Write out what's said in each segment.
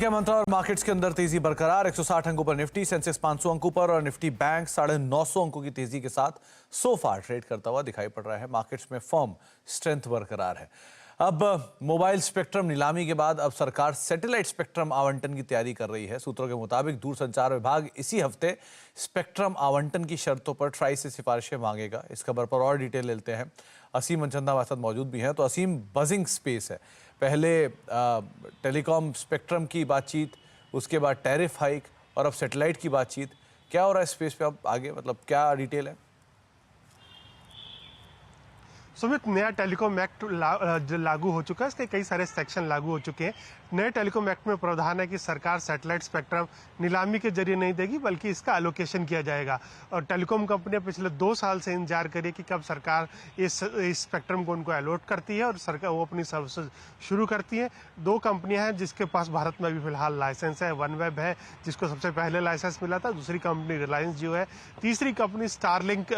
के मंत्रा और मार्केट्स के अंदर तेजी बरकरार। 160 अंकों पर निफ्टी, सेंसेक्स 500 अंकों पर और निफ्टी बैंक 950 अंकों की तेजी के साथ सो फार ट्रेड करता हुआ दिखाई पड़ रहा है। मार्केट्स में फर्म स्ट्रेंथ बरकरार है। अब मोबाइल स्पेक्ट्रम नीलामी के बाद अब सरकार सैटेलाइट स्पेक्ट्रम आवंटन की तैयारी कर रही है। सूत्रों के मुताबिक दूरसंचार विभाग इसी हफ्ते स्पेक्ट्रम आवंटन की शर्तों पर ट्राई से सिफारिशें मांगेगा। इस खबर पर और डिटेल लेते हैं। असीम मनचंदा हमारे साथ मौजूद भी हैं। तो असीम, बजिंग स्पेस है, पहले टेलीकॉम स्पेक्ट्रम की बातचीत, उसके बाद टैरिफ हाइक और अब सैटेलाइट की बातचीत। क्या हो रहा है स्पेस पे अब आगे, मतलब क्या डिटेल है? सुमित, नया टेलीकॉम एक्ट जो लागू हो चुका है, इसके कई सारे सेक्शन लागू हो चुके हैं। नए टेलीकॉम एक्ट में प्रावधान है कि सरकार सैटेलाइट स्पेक्ट्रम नीलामी के जरिए नहीं देगी, बल्कि इसका एलोकेशन किया जाएगा। और टेलीकॉम कंपनियां पिछले 2 साल से इंतजार करिए कि कब सरकार इस स्पेक्ट्रम को उनको अलॉट करती है और सरकार वो अपनी सर्विसेज शुरू करती है। 2 कंपनियां हैं जिसके पास भारत में अभी फिलहाल लाइसेंस है। वनवेब है, जिसको सबसे पहले लाइसेंस मिला था। दूसरी कंपनी रिलायंस जियो है। तीसरी कंपनी स्टारलिंक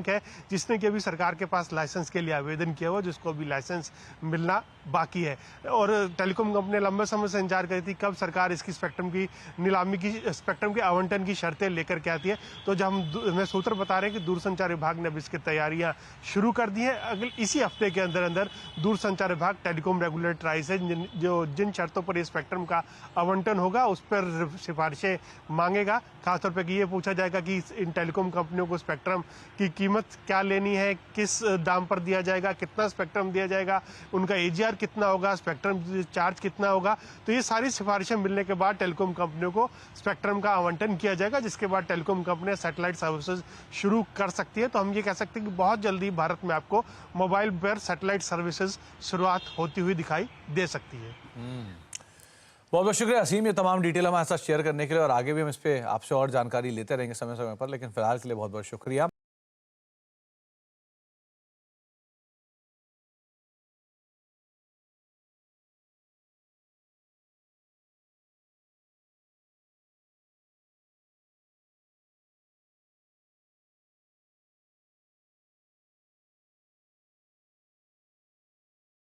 है, जिसने कि अभी सरकार के पास लाइसेंस के लिए आवेदन किया हुआ, जिसको अभी लाइसेंस मिलना बाकी है। और टेलीकॉम कंपनी लंबे समय से इंतजार कर रही थी कब सरकार इसकी स्पेक्ट्रम की नीलामी की, स्पेक्ट्रम के आवंटन की शर्तें लेकर के आती है। तो जब हमें सूत्र बता रहे हैं कि दूरसंचार विभाग ने अब इसकी तैयारियां शुरू कर दी हैं। अगले इसी हफ्ते के अंदर अंदर दूरसंचार विभाग टेलीकॉम रेगुलेटरी ट्राई से जिन शर्तों पर स्पेक्ट्रम का आवंटन होगा उस पर सिफारिशें मांगेगा। खासतौर पर ये पूछा जाएगा कि इन टेलीकॉम कंपनियों को स्पेक्ट्रम की कीमत क्या लेनी है, किस दाम पर दिया जाएगा, कितना स्पेक्ट्रम दिया जाएगा, उनका एजीआर कितना होगा, स्पेक्ट्रम चार्ज कितना होगा। तो ये सारी सिफारिशें मिलने के बाद टेलीकॉम कंपनियों को स्पेक्ट्रम का आवंटन किया जाएगा, जिसके बाद टेलीकॉम कंपनियां सैटेलाइट सर्विसेज शुरू कर सकती है। तो हम ये कह सकते हैं कि बहुत जल्दी भारत में आपको मोबाइल पर सैटेलाइट सर्विसेज शुरुआत होती हुई दिखाई दे सकती है। बहुत बहुत शुक्रिया असीम, ये तमाम डिटेल हमारे साथ शेयर करने के लिए। और आगे भी हम इस पे आपसे और जानकारी लेते रहेंगे समय समय पर, लेकिन फिलहाल के लिए बहुत बहुत शुक्रिया।